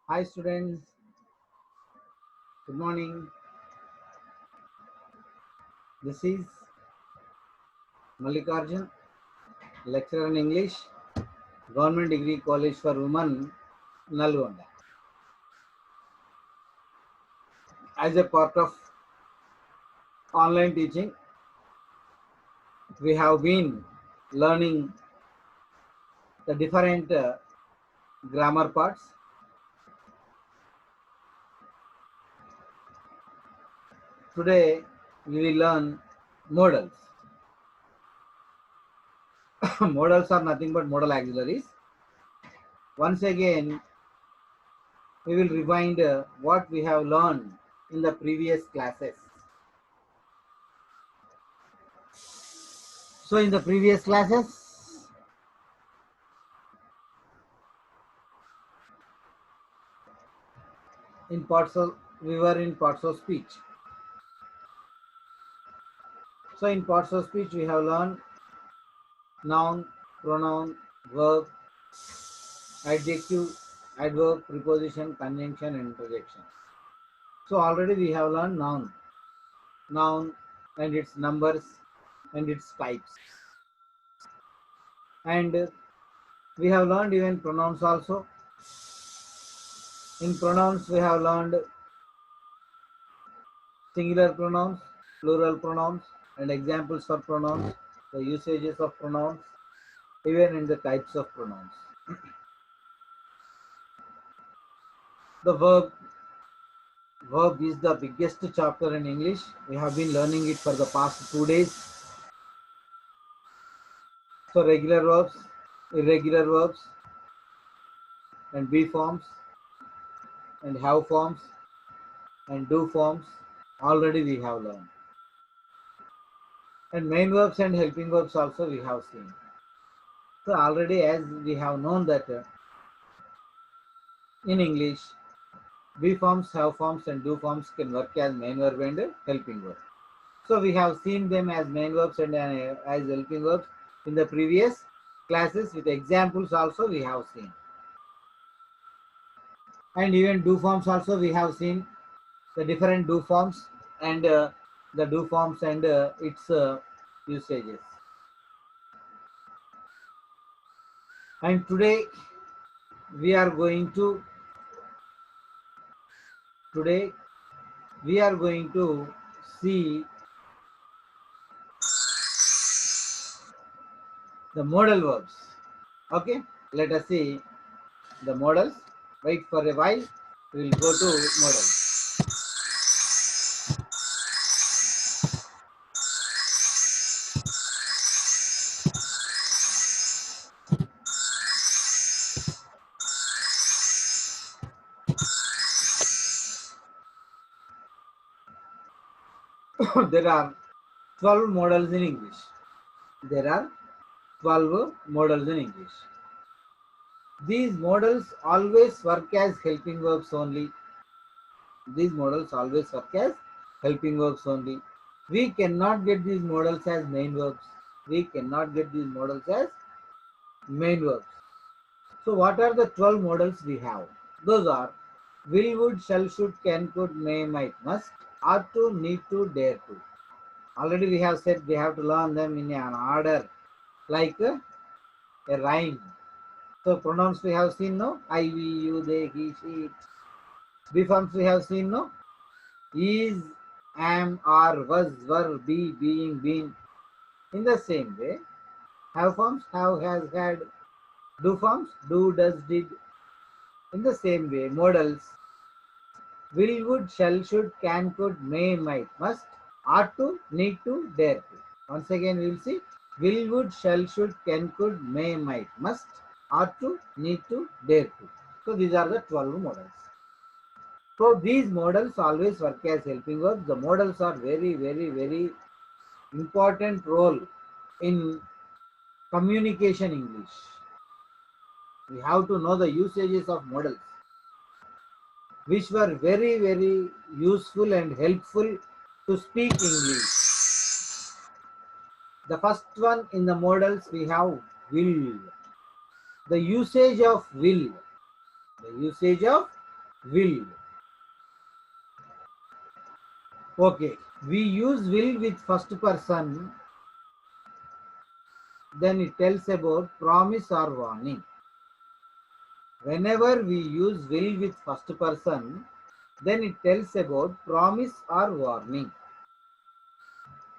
Hi students, good morning. This is Mallikarjun, lecturer in English, Government Degree College for Women, Nalgonda. As a part of online teaching, we have been learning the different grammar parts. Today, we will learn modals. Modals are nothing but modal auxiliaries. Once again, we will rewind what we have learned in the previous classes. So, in the previous classes, we were in parts of speech. So, in parts of speech, we have learned noun, pronoun, verb, adjective, adverb, preposition, conjunction, and interjection. So, already we have learned noun and its numbers and its types. And we have learned even pronouns also. In pronouns, we have learned singular pronouns, plural pronouns, and examples for pronouns, the usages of pronouns, even in the types of pronouns. The verb is the biggest chapter in English. We have been learning it for the past 2 days. So regular verbs, irregular verbs, and be forms, and have forms, and do forms. Already we have learned. And main verbs and helping verbs also we have seen. So already as we have known that in English, be forms, have forms, and do forms can work as main verb and helping verb. So we have seen them as main verbs and as helping verbs in the previous classes with examples also we have seen. And even do forms also we have seen the different do forms and the do forms and its usages. And we are going to today we are going to see the modal verbs. Okay, let us see the modals. Wait for a while. We will go to modals. There are 12 modals in English. There are 12 modals in English. These modals always work as helping verbs only. These modals always work as helping verbs only. We cannot get these modals as main verbs. We cannot get these modals as main verbs. So what are the 12 modals we have? Those are will, would, shall, should, can, could, may, might, must, ought to, need to, dare to. Already we have said we have to learn them in an order like a rhyme. So pronouns we have seen no, I, we, you, they, he, she, it. Be forms we have seen no, is, am, are, was, were, be, being, been. In the same way, have forms, have, has, had. Do forms, do, does, did. In the same way, modals will, would, shall, should, can, could, may, might, must, ought to, need to, dare to. Once again, we will see will, would, shall, should, can, could, may, might, must, ought to, need to, dare to. So these are the 12 modals. So these modals always work as helping verbs. The modals are very, very, very important role in communication English. We have to know the usages of modals, which were very, very useful and helpful to speak English. The first one in the modals we have will. The usage of will. The usage of will. Okay, we use will with first person, then it tells about promise or warning. Whenever we use will with first person, then it tells about promise or warning.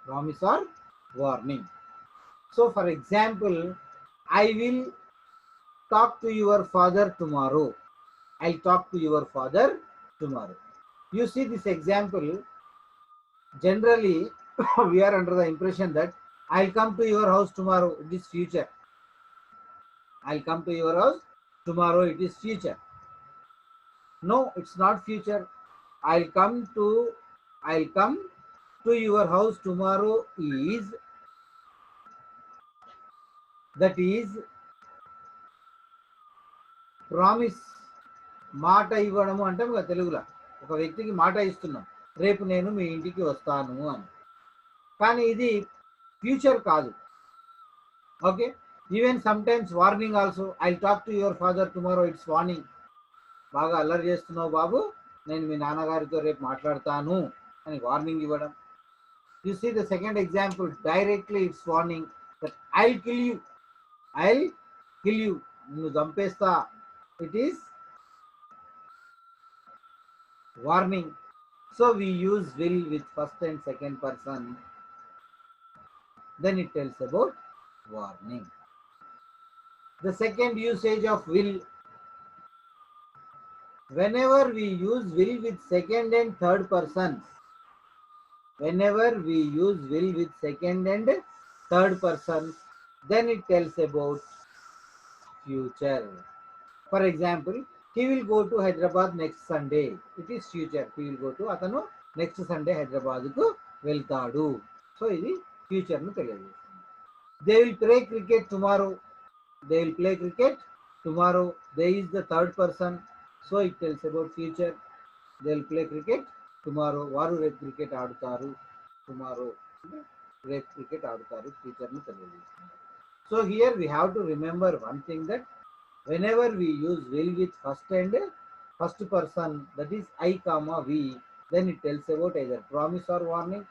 Promise or warning. So, for example, I will talk to your father tomorrow. I'll talk to your father tomorrow. You see this example, generally we are under the impression that I'll come to your house tomorrow, it is future. I'll come to your house tomorrow, it is future. No, it's not future. I'll come to your house tomorrow is, that is promise. మాట ఇవ్వడము అంటే తెలుగులో ఒక వ్యక్తికి మాట ఇస్తున్నాం, రేపు నేను మీ ఇంటికి వస్తాను అని. కానీ ఇది ఫ్యూచర్ కాదు. Okay, even some times warning also. I talk to your father tomorrow, it's warning. బాగా అల్లరి చేస్తున్నావు బాబు, నేను మీ నాన్నగారితో రేపు మాట్లాడతాను అని వార్నింగ్ ఇవ్వడం. You see the second example, directly it's warning that I'll kill you, I'll kill you, నిన్ను చంపేస్తా. It is warning. So we use will with first and second person, then it tells about warning. The second usage of will, whenever we use will with second and third persons, whenever we use will with second and third persons, then it tells about future. For example, he will go to Hyderabad next Sunday. It is future. He will go to, అతను next Sunday హైదరాబాద్కు వెళ్తాడు. So ఇది ఫ్యూచర్ను తెలియజేస్తుంది. They will play cricket tomorrow. They will play cricket tomorrow. They is the third person. So it tells about future. They will play cricket tomorrow. వారు రేపు cricket ఆడుతారు. Tomorrow రేపు cricket ఆడుతారు, ఫ్యూచర్ను తెలియజేస్తుంది. So here we have to remember one thing, that whenever we use will with first person, that is I comma we, then it tells about either promise or warning.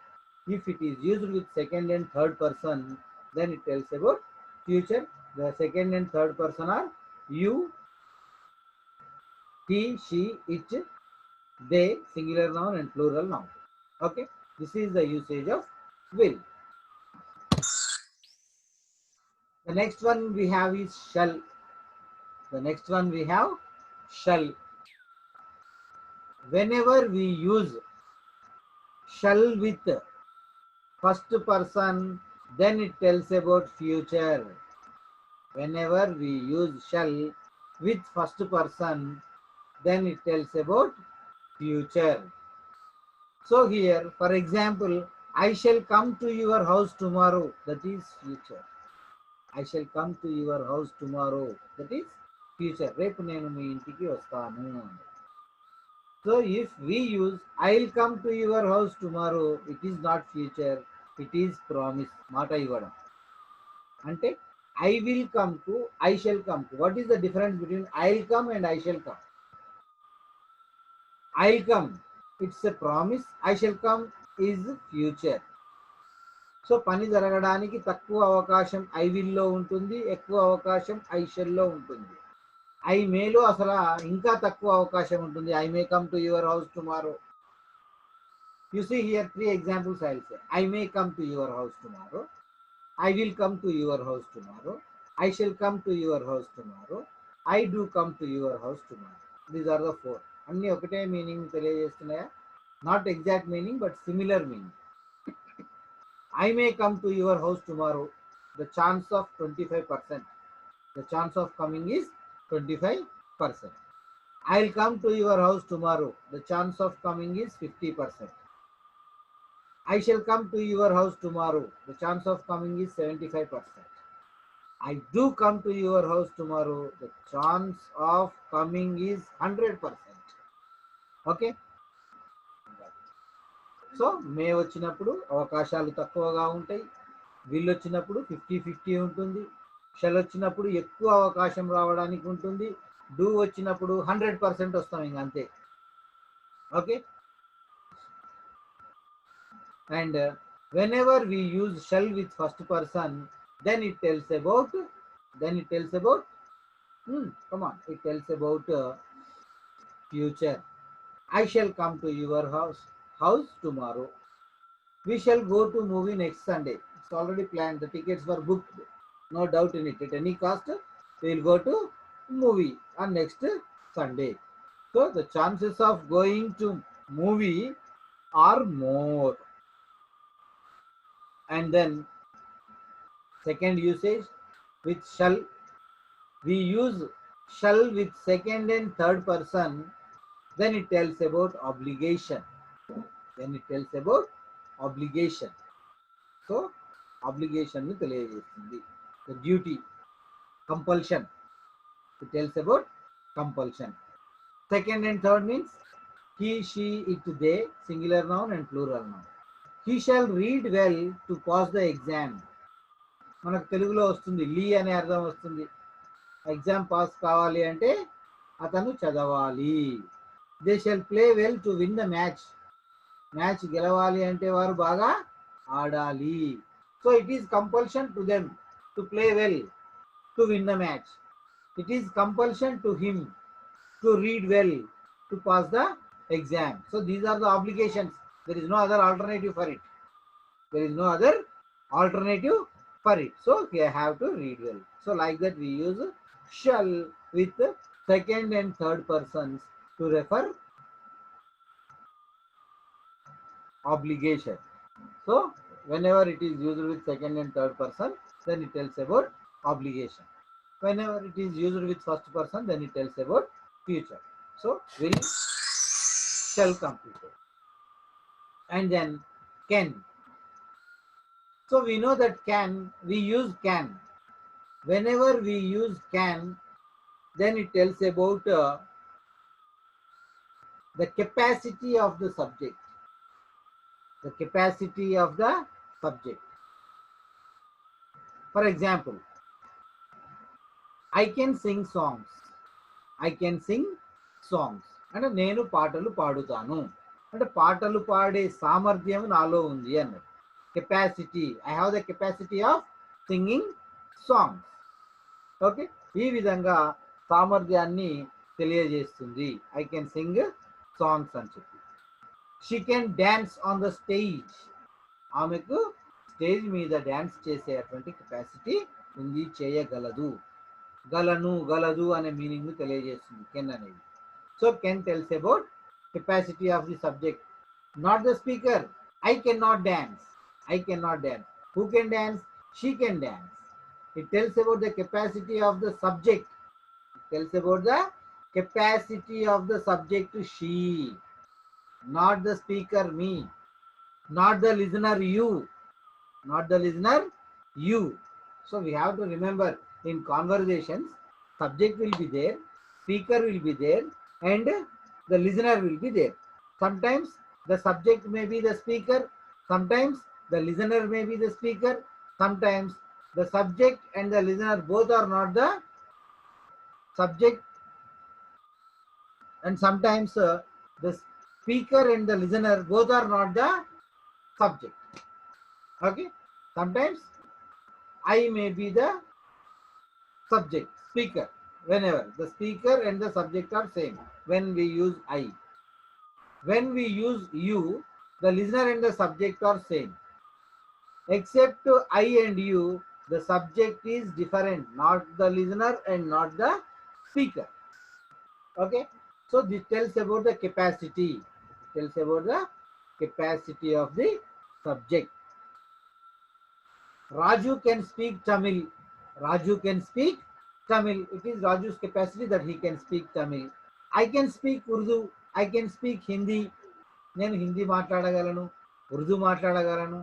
If it is used with second and third person, then it tells about future. The second and third person are you, he, she, it, they, singular noun and plural noun. Okay, this is the usage of will. The next one we have is shall. The next one we have shall. Whenever we use shall with first person, then it tells about future. Whenever we use shall with first person, then it tells about future. So here, for example, I shall come to your house tomorrow, that is future. I shall come to your house tomorrow, that is future. రేపు నేను మీ ఇంటికి వస్తాను. So if we use I'll come to your house tomorrow, it is not future, it is promise. మాట ఇవ్వడం. అంటే I will come to I shall come to. What is the difference between I'll come and I shall come? I'll come, it's a promise. I shall come is future. So పని జరగడానికి తక్కువ అవకాశం I willow ఉంటుంది, ఎక్కువ అవకాశం I షెల్లో ఉంటుంది. I మేలో అసలు ఇంకా తక్కువ అవకాశం ఉంటుంది. I may come to your house tomorrow. You see here 3 examples I will say. I may come to your house tomorrow, I will come to your house tomorrow, I shall come to your house tomorrow, I do come to your house tomorrow. These are the 4. అన్నీ ఒకటే meaning తెలియజేస్తున్నాయా? Not exact meaning, but similar meaning. I may come to your house tomorrow. The chance of 25%. The chance of coming is 25%. I'll come to your house tomorrow. The chance of coming is 50%. I shall come to your house tomorrow. The chance of coming is 75%. I do come to your house tomorrow. The chance of coming is 100%. Okay? So మే వచ్చినప్పుడు అవకాశాలు తక్కువగా ఉంటాయి. Will వచ్చినప్పుడు 50-50 ఉంటుంది. Shell వచ్చినప్పుడు ఎక్కువ అవకాశం రావడానికి ఉంటుంది. డూ వచ్చినప్పుడు 100% వస్తాం, ఇంక అంతే. Okay, and whenever we use shall with first person, then it tells about, then it tells about, come on, it tells about future. I shall come to your house tomorrow. We shall go to movie next Sunday. It's already planned. The tickets were booked. No doubt in it. At any cost, we will go to movie on next Sunday. So the chances of going to movie are more. And then second usage with shall. We use shall with second and third person. Then it tells about obligation. Then it tells about obligation. So obligation ని తెలియజేస్తుంది. The duty, compulsion. It tells about compulsion. Second and third means he, she, it, they, singular noun and plural noun. He shall read well to pass the exam. మనకు తెలుగులో వస్తుంది లీ అనే అర్థం వస్తుంది. Exam pass కావాలి అంటే అతను చదవాలి. They shall play well to win the match. Match గెలవాలి అంటే వారు బాగా ఆడాలి. So it is compulsion to them to play well to win the match. It is compulsion to him to read well to pass the exam. So these are the obligations. There is no other alternative for it. There is no other alternative for it. So we have to read well. So like that we use shall with second and third persons to refer obligation. So whenever it is used with second and third person, then it tells about obligation. Whenever it is used with first person, then it tells about future. So will, shall completed. And then can. So we know that can, we use can. Whenever we use can, then it tells about the capacity of the subject. The capacity of the subject. For example, I can sing songs. I can sing songs. అంటే నేను పాటలు పాడుతాను. అంటే పాటలు పాడే సామర్థ్యం నాలో ఉంది అన్నది. Capacity, I have the capacity of singing songs. Okay, ఈ విధంగా సామర్థ్యాన్ని తెలియజేస్తుంది ఐ కెన్ సింగ్ సాంగ్స్ అని చెప్పి. She can dance on the stage. ఆమెకు స్టేజ్ మీద డ్యాన్స్ చేసేటువంటి కెపాసిటీ ఉంది, చేయగలదు. గలను, గలదు అనే మీనింగ్ తెలియజేస్తుంది కెన్ అనేది. So can tells about capacity of the subject, not the speaker. I can not dance. I cannot dance. Who can dance? She can dance. It tells about the capacity of the subject. It tells about the capacity of the subject, she. Not the speaker, me. Not the listener, you. Not the listener, you. So we have to remember, in conversations, subject will be there, speaker will be there, and the listener will be there. Sometimes the subject may be the speaker, sometimes the listener may be the speaker, sometimes the subject and the listener both are not the subject, and sometimes the speaker and the listener both are not the subject. Okay, sometimes I may be the subject, speaker. Whenever the speaker and the subject are same, when we use I. When we use you, the listener and the subject are same. Except I and you, the subject is different, not the listener and not the speaker. Okay, so this tells about the capacity. It tells about the capacity of the subject. Raju can speak Tamil. Raju can speak Tamil. It is Raju's capacity that he can speak Tamil. I can speak Urdu. I can speak Hindi. నేను హిందీ మాట్లాడగలను, ఉర్దూ మాట్లాడగలను.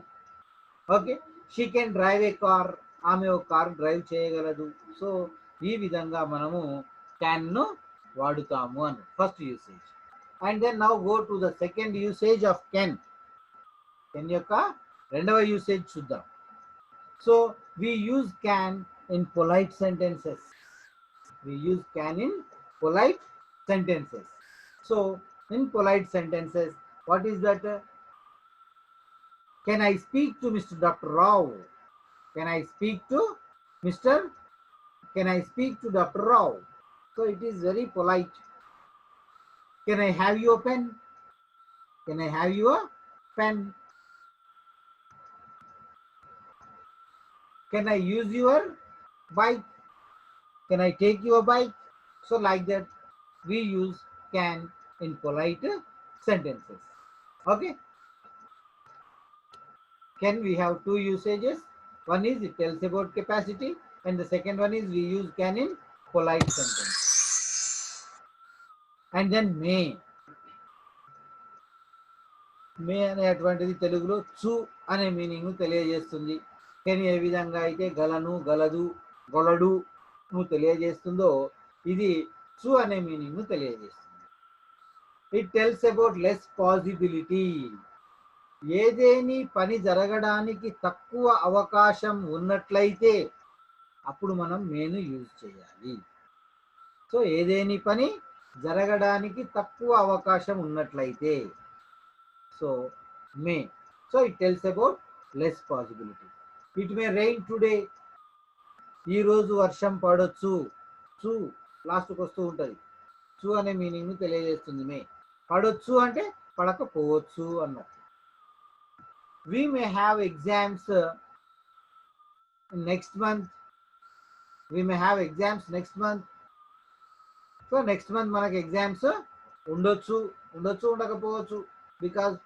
Okay, she can drive a car. ఆమె ఒక car drive చేయగలదు. So ఈ విధంగా మనము క్యాన్ను వాడుతాము అని first usage. And then now go to the second usage of can. Can యొక్క రెండవ యూసేజ్ చూద్దాం. So we use can in polite sentences. We use can in polite sentences. So In polite sentences, what is that? Can I speak to Mr. Dr. Rao? Can I speak to Mr. Can I speak to Dr. Rao? So it is very polite. Can I have your pen? Can I have your pen? Can I use your bike? Can I take your bike? So like that, we use can in polite sentences. Okay. Can we have two usages? One is it tells about capacity, and the second one is we use can in polite sentences. And then may. మే అనేటువంటిది తెలుగులో చు అనే meaning తెలియజేస్తుంది. కానీ ఏ విధంగా అయితే గలను, గలదు, గొలడు ను తెలియజేస్తుందో ఇది చు అనే మీనింగ్ తెలియజేస్తుంది. It tells about less possibility. ఏదేని పని జరగడానికి తక్కువ అవకాశం ఉన్నట్లయితే అప్పుడు మనం మేను యూజ్ చేయాలి. సో ఏదేని పని జరగడానికి తక్కువ అవకాశం ఉన్నట్లయితే, so May. So it tells about less possibility. It may rain today. ఈరోజు వర్షం పడొచ్చు. చు లాస్ట్కి వస్తూ ఉంటుంది. చు అనే మీనింగ్ తెలియజేస్తుంది మే. పడొచ్చు అంటే పడకపోవచ్చు అన్నట్టు. We may have exams next month. We may have exams next month. So next month మనకి ఎగ్జామ్స్ ఉండొచ్చు, ఉండొచ్చు ఉండకపోవచ్చు, because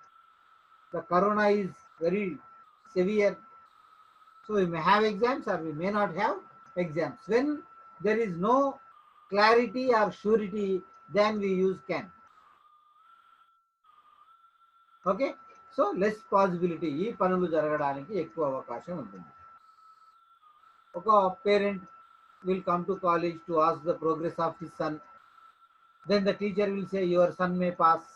the corona is very severe. So we may have exams or we may not have exams. When there is no clarity or surety, then we use can. Okay. So less possibility, ఈ పనులు జరగడానికి ఎక్కువ అవకాశం ఉంటుంది. ఒక parent will come to college to ask the progress of his son. Then the teacher will say your son may pass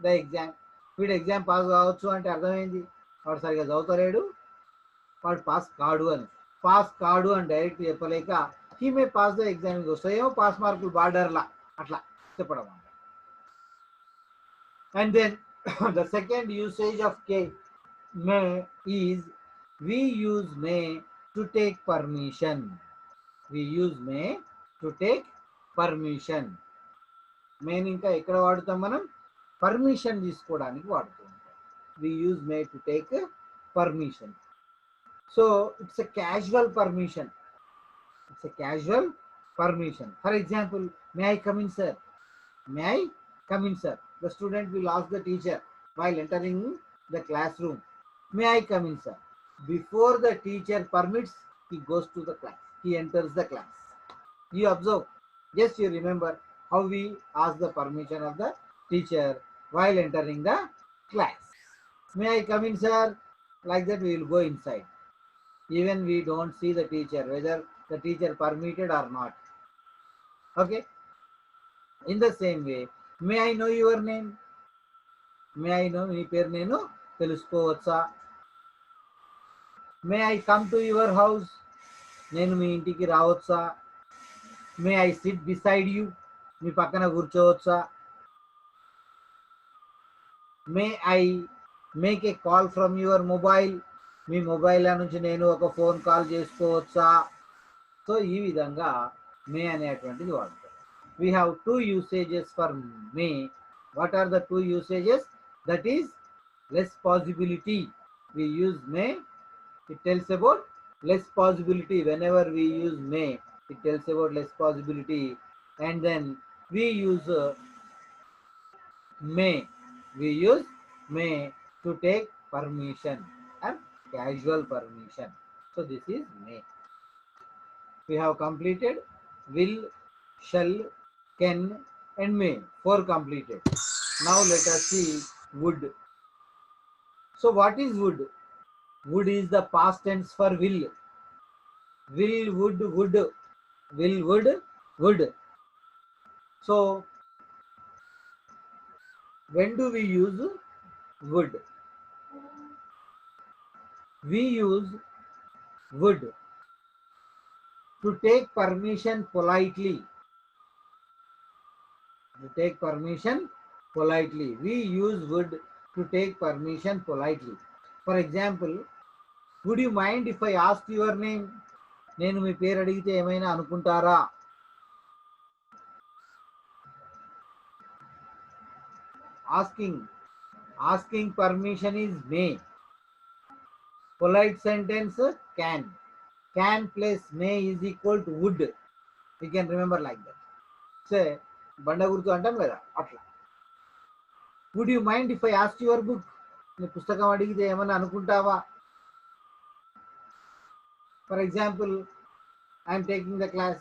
the exam. వీడు exam pass కావచ్చు అంటే అర్థమైంది వాడు సరిగా చదువుతలేడు, వాడు పాస్ కాడు అని. పాస్ కాడు అని డైరెక్ట్ చెప్పలేక he may pass the exam వస్తాయేమో, పాస్ మార్కులు బార్డర్లా అట్లా చెప్పడం అంట. And then the second usage of may is we use may to take permission. We use may to take permission. May ఇంకా ఎక్కడ వాడుతాం మనం? పర్మిషన్ తీసుకోవడానికి వాడుతూ ఉంటాం. We use may to take permission. So it's a casual permission. It's a casual permission. For example, may I come in, sir? May I come in, sir? The student will ask the teacher while entering the classroom, may I come in, sir? Before the teacher permits, he goes to the class. He enters the class. You observe. Just you remember how we ask the permission of the teacher while entering the class. May I come in, sir? Like that we will go inside. Even we don't see the teacher, whether the teacher permitted or not. Okay? In the same way, may I know your name? May I know మీ పేరు నేను తెలుసుకోవచ్చా? May I come to your house? నేను మీ ఇంటికి రావచ్చా? May I sit beside you? మీ పక్కన కూర్చోవచ్చా? May I make a call from your mobile? Me mobile నుంచి నేను ఒక ఫోన్ కాల్ చేసుకోవచ్చా? సో ఈ విధంగా మే అనేటువంటిది వాడతాం. We have two usages for may. What are the two usages? That is less possibility. We use may. It tells about less possibility. Whenever we use may, it tells about less possibility. And then we use may. We use may to take permission and casual permission. So this is may. We have completed will, shall, can and may. 4 completed. Now let us see would. So what is would? Would is the past tense for will. Will, would, would. Will, would, would. So when do we use would? We use would to take permission politely. To take permission politely. We use would to take permission politely. For example, would you mind if I asked your name? నేను మీ పేరు అడిగితే ఏమైనా అనుకుంటారా? Asking permission is may. Polite sentence can. Can plus may is equal to would. You can remember like that. Say బండ గుర్తు అంటాం కదా అట్లా. Would you mind if I asked your book? నీ పుస్తకం అడిగితే ఏమైనా అనుకుంటావా? For example, I am taking the class.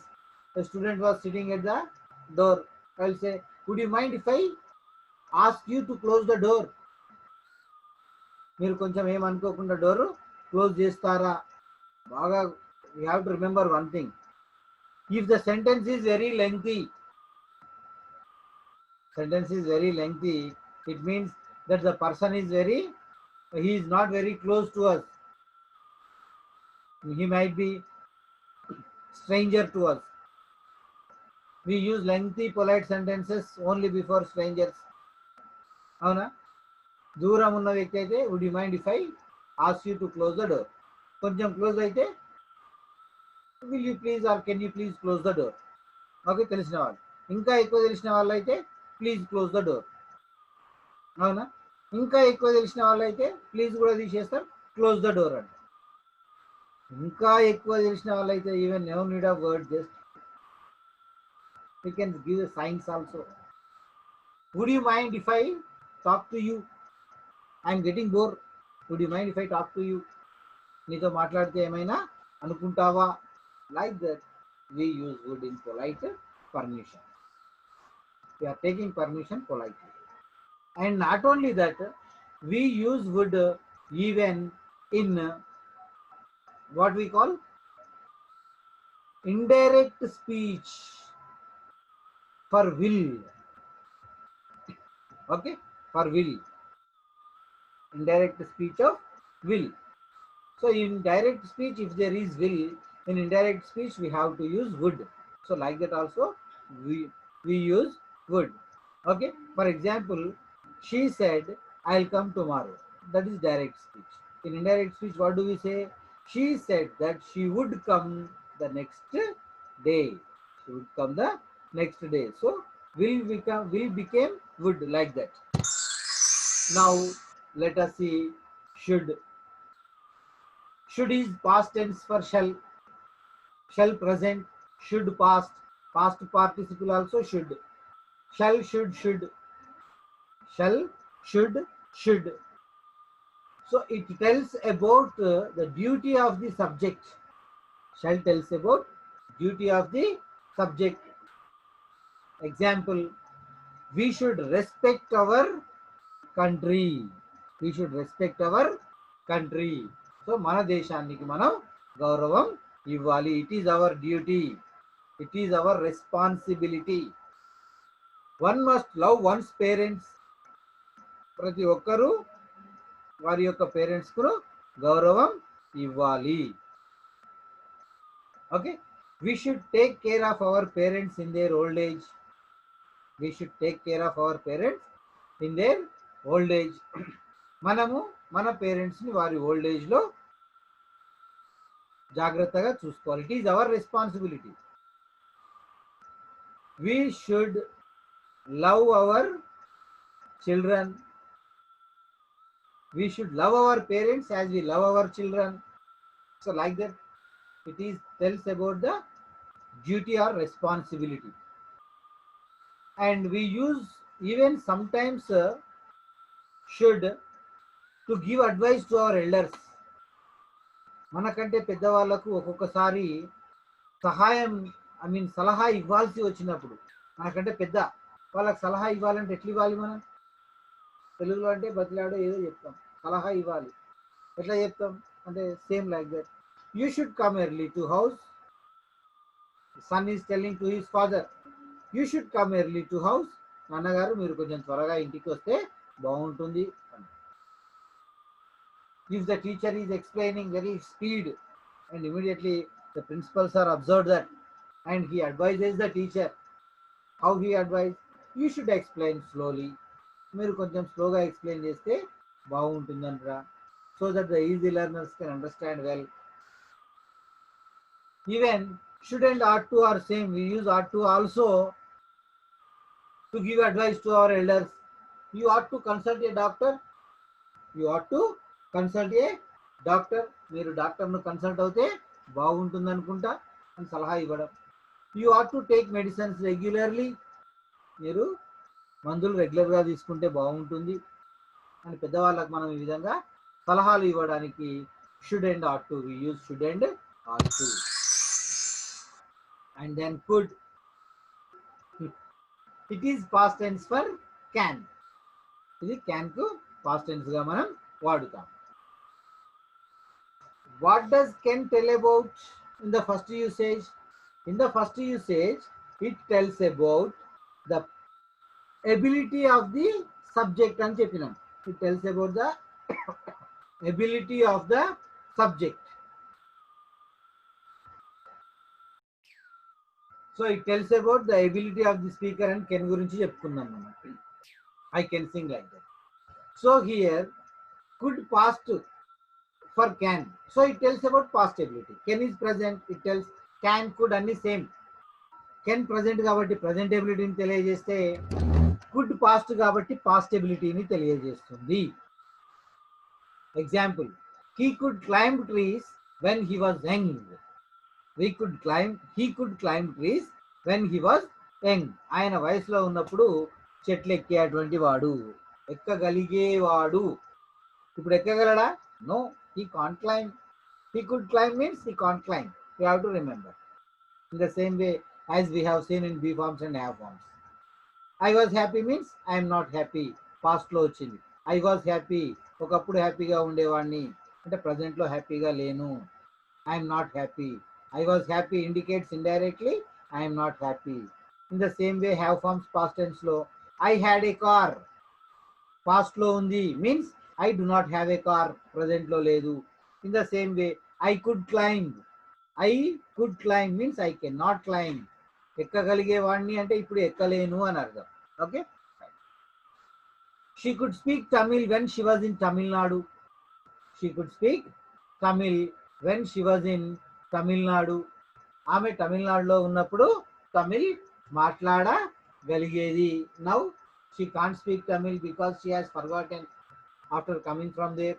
The student was sitting at the door. I will say, would you mind if I ask you to close the door? మీరు కొంచెం ఏమనుకోకుండా door close చేస్తారా? బాగా we have to remember one thing. If the sentence is very lengthy, it means that the person is he is not very close to us. He might be stranger to us. We use lengthy polite sentences only before strangers. అవునా? దూరం ఉన్న వ్యక్తి అయితే would you mind if I ask you to close the door. కొంచెం close అయితే will you please or can you please close the door. Okay, తెలిసిన వాళ్ళు. ఇంకా ఎక్కువ తెలిసిన వాళ్ళు అయితే ప్లీజ్ క్లోజ్ ద డోర్. అవునా? ఇంకా ఎక్కువ తెలిసిన వాళ్ళు అయితే ప్లీజ్ కూడా తీసేస్తారు, క్లోజ్ ద డోర్ అంట. ఇంకా ఎక్కువ తెలిసిన వాళ్ళు అయితే even know need of word, just we can give a signs also. Would you mind if I talk to you? I am getting bored. Would you mind if I talk to you? నీతో మాట్లాడితే ఏమైనా అనుకుంటావా? Like that we use would in polite permission. We are taking permission politely. And not only that, we use would even in what we call indirect speech for will. Okay, for will. Indirect speech of will. So in direct speech, if there is will, in indirect speech we have to use would. So like that also we use would. Okay, for example, she said I'll come tomorrow. That is direct speech. In indirect speech, what do we say? She said that she would come the next day. She would come the next day. So will became would, like that. Now let us see should. Should is past tense for shall. Shall present, should past, past participle also should. Shall, should. Shall, should. So it tells about the duty of the subject. Shall tells about duty of the subject. Example, we should respect our country. We should respect our country. So మన దేశానికి మనం గౌరవం ఇవ్వాలి. It is our duty. It is our responsibility. One must love one's parents. ప్రతి ఒక్కరూ వారి యొక్క parents కు గౌరవం ఇవ్వాలి. Okay, we should take care of our parents in their old age. We should take care of our parents in their old age. మనము మన parents ని వారి ఓల్డ్ ఏజ్ లో జాగ్రత్తగా చూసుకోవాలి. It is our responsibility. We should love our children. We should love our parents as we love our children. So like that, it is tells about the duty or responsibility. And we use even sometimes should to give advice to our elders. మనకంటే పెద్దవాళ్లకు ఒక్కొక్కసారి సహాయం సలహా ఇవ్వాల్సి వచ్చినప్పుడు, మనకంటే పెద్ద వాళ్ళకి సలహా ఇవ్వాలంటే ఎట్లా ఇవ్వాలి? మనం తెలుగులో అంటే బతిలాడో ఏదో చెప్తాం, సలహా ఇవ్వాలి ఎట్లా చెప్తాం అంటే same like that. You should come early to house. Son is telling to his father, you should come early to house. నాన్నగారు మీరు కొంచెం త్వరగా ఇంటికి వస్తే బాగుంటుంది. If the teacher is explaining very speed and immediately the principals are observed that and he advises the teacher, how he advised? You should explain slowly. మీరు కొంచెం స్లోగా ఎక్స్ప్లెయిన్ చేస్తే బాగుంటుందంటరా, so that the easy learners can understand well. Even should and ought to are same. We use ought to also to give advice to our elders. You ought to consult a doctor. You ought to consult a doctor. మీరు డాక్టర్ను consult అవుతే బాగుంటుంది అనుకుంటా అని సలహా ఇవ్వడం. You ought to take medicines regularly. మీరు మందులు రెగ్యులర్గా తీసుకుంటే బాగుంటుంది అని పెద్దవాళ్ళకి మనం ఈ విధంగా సలహాలు ఇవ్వడానికి should and ought to. We use should and ought to. And then could. It is past tense for can. ఇది can కు past tense గా మనం వాడుతాం. What does can tell about in the first usage? In the first usage, it tells about the ability of the subject అని చెప్పినాం. It tells about the ability of the subject. So it tells about the ability of the speaker and can గురించి చెప్పుకున్నాం మనం. I can sing like that. So here could past for can. So it tells about past ability. Can is present. It tells can, could అన్ని same. Can present కాబట్టి present abilityని తెలియజేస్తే could past కాబట్టి past abilityని తెలియజేస్తుంది. Example, he could climb trees when he was young. He could climb trees when he was young. ఆయన వయసులో ఉన్నప్పుడు చెట్లు ఎక్కేటువంటి వాడు, ఎక్కగలిగేవాడు. ఇప్పుడు ఎక్కగలడా? No, he can't climb. He could climb means he can't climb. You have to remember. In the same way as we have seen in be forms and have forms. I was happy means I am not happy. Past లో వచ్చింది. I was happy. ఒకప్పుడు హ్యాపీగా ఉండేవాడిని అంటే ప్రజెంట్లో హ్యాపీగా లేను. I am not happy. I was happy indicates indirectly I am not happy. In the same way have forms past tense లో I had a car. Past లో ఉంది means I do not have a car. Present లో లేదు. In the same way I could climb. I could climb means I cannot climb. ఎక్కగలిగేవాడిని అంటే ఇప్పుడు ఎక్కలేను అని అర్థం. Okay. She could speak Tamil when she was in Tamil Nadu. She could speak Tamil when she was in Tamil Nadu. ఆమె తమిళనాడులో ఉన్నప్పుడు Tamil మాట్లాడగలిగేది. Now she can't speak Tamil because she has forgotten after coming from there.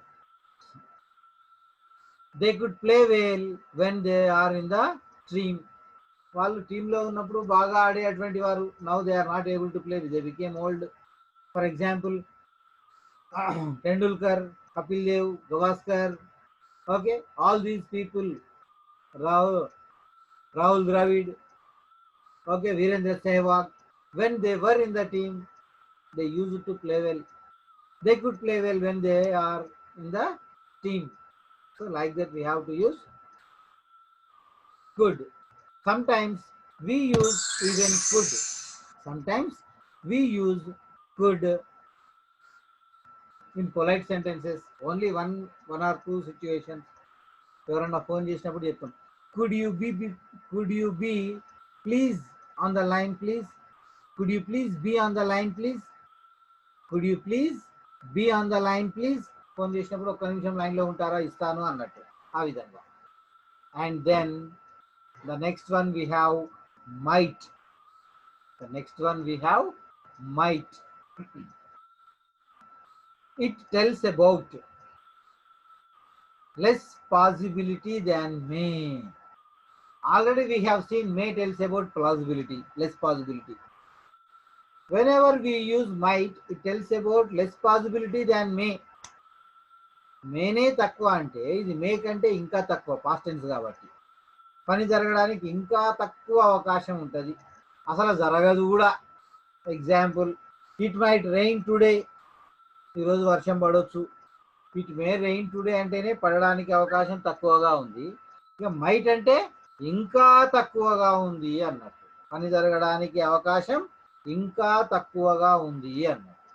They could play well when they are in the team. వాళ్ళు టీంలో ఉన్నప్పుడు బాగా ఆడేటువంటి వారు. Now they are not able to play. They became old. For example, Tendulkar, Kapil Dev, Gavaskar, okay, all these people, Rahul Dravid, okay, Virendra Sehwag, when they were in the team, they used to play well. They could play well when they are in the team. So like that we have to use could. Sometimes we use even could. Sometimes we use could in polite sentences. Only one or two situations. ఎవరన్నా phone చేసినప్పుడు చెప్తాం could you be please on the line please. Could you please be on the line please. Could you please be on the line please. Phone చేసినప్పుడు ఒక్క నిమిషం లైన్లో ఉంటారా ఇస్తాను అన్నట్టు ఆ విధంగా. And then the next one we have might. The next one we have might. It tells about less possibility than may. Already we have seen may tells about plausibility, less possibility. Whenever we use might, it tells about less possibility than may. మేనే తక్కువ అంటే ఇది మే కంటే ఇంకా తక్కువ past tense కాబట్టి పని జరగడానికి ఇంకా తక్కువ అవకాశం ఉంటుంది, అసలు జరగదు కూడా. Example, it might rain today. ఈరోజు వర్షం పడవచ్చు. ఇట్ మే రెయిన్ టుడే అంటేనే పడడానికి అవకాశం తక్కువగా ఉంది. ఇక మైట్ అంటే ఇంకా తక్కువగా ఉంది అన్నట్టు, పని జరగడానికి అవకాశం ఇంకా తక్కువగా ఉంది అన్నట్టు.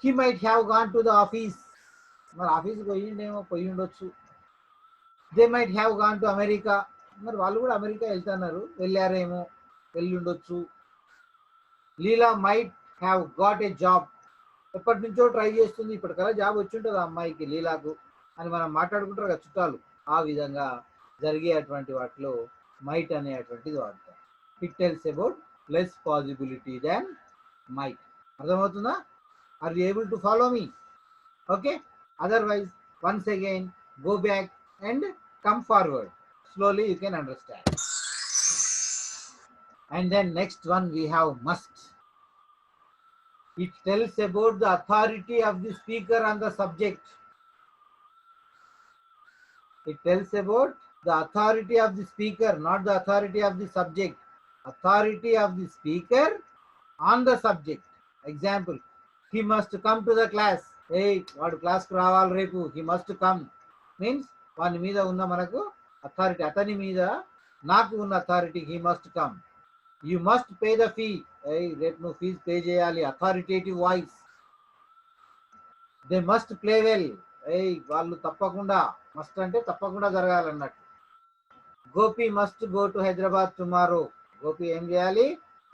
He might have gone to the office. మరి ఆఫీస్కి పోయి ఉండొచ్చు. They might have gone to America. మరి వాళ్ళు కూడా అమెరికా వెళ్తున్నారు, వెళ్ళారేమో, వెళ్ళి ఉండొచ్చు. Leela might have got a job. ఎప్పటి నుంచో ట్రై చేస్తుంది, ఇప్పటికల్లా జాబ్ వచ్చి ఉంటుంది ఆ అమ్మాయికి లీలాకు అని మనం మాట్లాడుకుంటారు కదా చుట్టాలు. ఆ విధంగా జరిగేటువంటి వాటిలో మైట్ అనేటువంటిది వాడతాం. It tells about less possibility than might. అర్థమవుతుందా? Are you able to follow me? Okay, otherwise once again go back and come forward. Slowly you can understand. And then next one we have must. It tells about the authority of the speaker on the subject. It tells about the authority of the speaker, not the authority of the subject. Authority of the speaker on the subject. Example, he must come to the class. Hey, వాడు క్లాస్కి రావాలి రేపు. He must come means వాని మీద ఉన్న మనకు authority, అతని మీద నాకు ఉన్న authority. He must come. You must pay the fee. రేపు నువ్వు ఫీజు పే చేయాలి. Authoritative voice. They must play well. వాళ్ళు తప్పకుండా, మస్ట్ అంటే తప్పకుండా జరగాలన్నట్టు. Gopi must go to Hyderabad tomorrow. Gopi ఏం చేయాలి?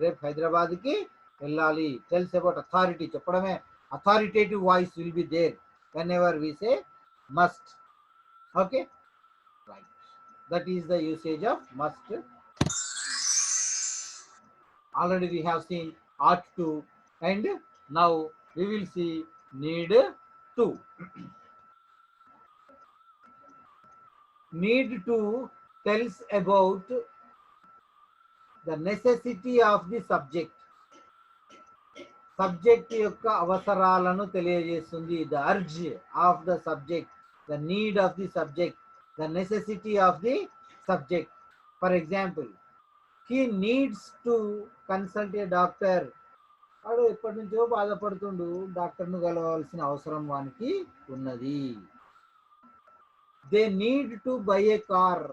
రేపు హైదరాబాద్కి వెళ్ళాలి. టెల్స్ అబౌట్ అథారిటీ, చెప్పడమే. Authoritative voice will be there whenever we say must. Okay, right. That is the usage of must. Already we have seen ought to, and now we will see need to. Need to tells about the necessity of the subject. Subject యొక్క అవసరాలను తెలియజేస్తుంది. The urge of the subject, the need of the subject, the necessity of the subject. For example, he needs to consult a doctor. వాడు ఎప్పటి నుంచో బాధపడుతుండు, డాక్టర్ను కలవాల్సిన అవసరం వానికి ఉన్నది. They need to buy A car.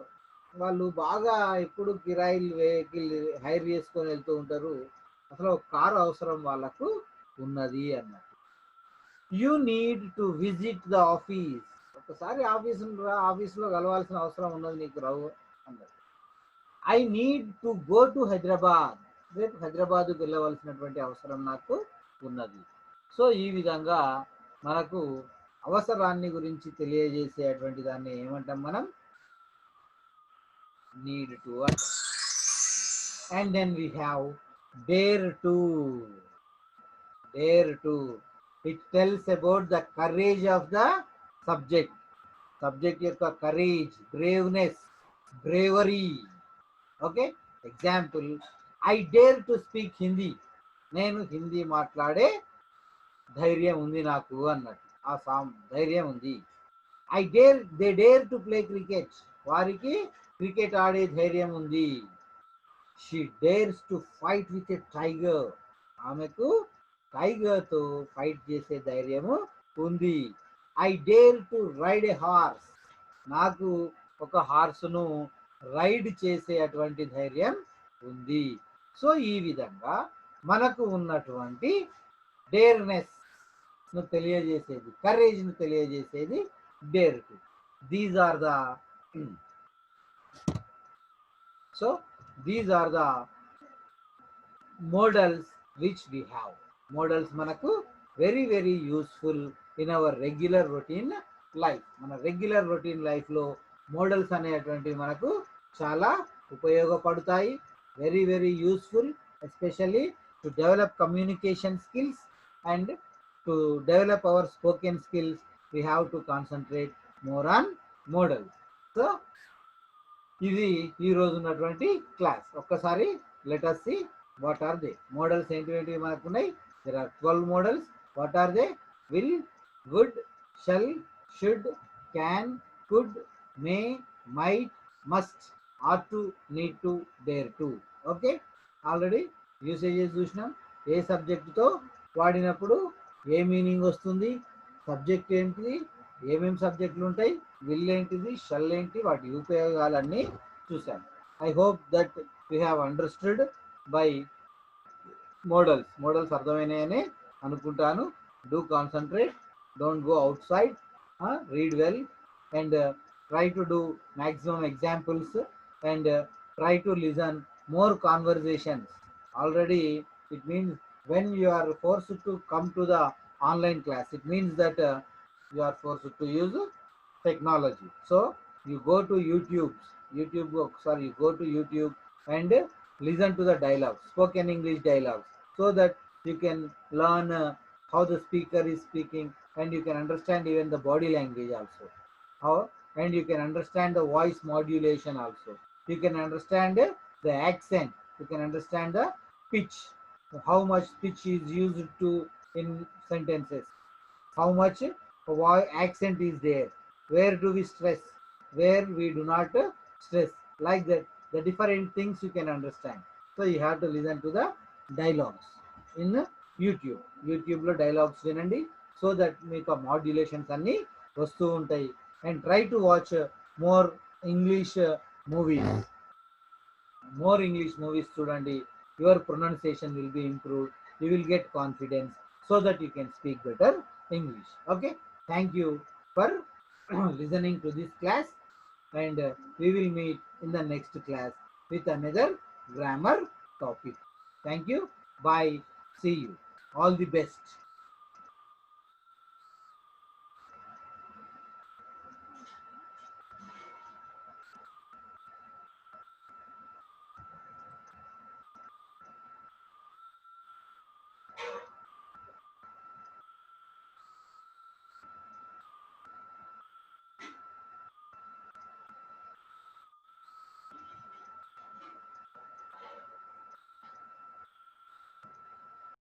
వాళ్ళు బాగా ఎప్పుడు కిరాయిలు వెహికల్ హైర్ చేసుకొని వెళ్తూ ఉంటారు. అసలు ఒక కారు అవసరం వాళ్ళకు ఉన్నది అన్నట్టు. You need to visit the office. ఒకసారి ఆఫీసులో కలవాల్సిన అవసరం ఉన్నది నీకు, రావు అన్నట్టు. I need to go to Hyderabad. రేపు హైదరాబాద్కు వెళ్ళవలసినటువంటి అవసరం నాకు ఉన్నది. సో ఈ విధంగా మనకు అవసరాన్ని గురించి తెలియజేసేటువంటి దాన్ని ఏమంటాం మనం? Need to. And then we have dare to. Dare to. It tells about the courage of the subject. Subject యొక్క courage, braveness, bravery. Okay. Example, I dare to speak Hindi. నేను హిందీ మాట్లాడే ధైర్యం ఉంది నాకు అన్నట్టు. ఆ ధైర్యం ఉంది. they dare to play cricket. వారికి క్రికెట్ ఆడే ధైర్యం ఉంది. She dares to fight with a tiger. ఆమెకు టైగర్తో ఫైట్ చేసే ధైర్యము ఉంది. I dare to ride a horse. నాకు ఒక హార్స్ను రైడ్ చేసే అటువంటి ధైర్యం ఉంది. సో ఈ విధంగా మనకు ఉన్నటువంటి డేర్నెస్ ను తెలియజేసేది, కరేజ్ ను తెలియజేసేది dare to. These are the models which we have. Models మనకు very very useful in our regular routine life. మన రెగ్యులర్ రొటీన్ లైఫ్లో మోడల్స్ అనేటువంటివి మనకు చాలా ఉపయోగపడతాయి. Very very useful, especially to develop communication skills and to develop our spoken skills. We have to concentrate more on models. సో ఇది ఈరోజు ఉన్నటువంటి క్లాస్. ఒక్కసారి let us see what are they. Models ఏంటివి మనకు ఉన్నాయి? There are 12 models. What are they? Will, would, shall, should, can, could, may, might, must, ought to, need to, dare to. Okay. Already usages చూసినాం. ఏ సబ్జెక్టుతో వాడినప్పుడు a meaning వస్తుంది, subject ఏంటిది, ఏమేమి సబ్జెక్టులు ఉంటాయి, విల్ ఏంటిది, షల్ ఏంటి, వాటి ఉపయోగాలన్నీ చూసాం. I hope that you have understood by models అర్థమైనాయని అనుకుంటాను. Do concentrate, don't go outside, read well and try to do maximum examples and try to listen more conversations. Already it means when you are forced to come to the online class. It means that you are forced to use technology. So you go to you go to YouTube and listen to the dialogues, spoken English dialogues, so that you can learn how the speaker is speaking, and you can understand even the body language also. How and you can understand the voice modulation also. You can understand the accent. You can understand the pitch, how much pitch is used to in sentences, how much accent is there, where do we stress, where we do not stress, like that. The different things you can understand. So you have to listen to the dialogues in యూట్యూబ్లో dialogues వినండి. So that మీకు ఆ modulations అన్నీ వస్తూ ఉంటాయి. And try to watch more English movies. చూడండి. Your pronunciation will be improved. You will get confidence so that you can speak better English. Okay. Thank you for listening to this class, and we will meet in the next class with another grammar topic. Thank you. Bye. See you. All the best.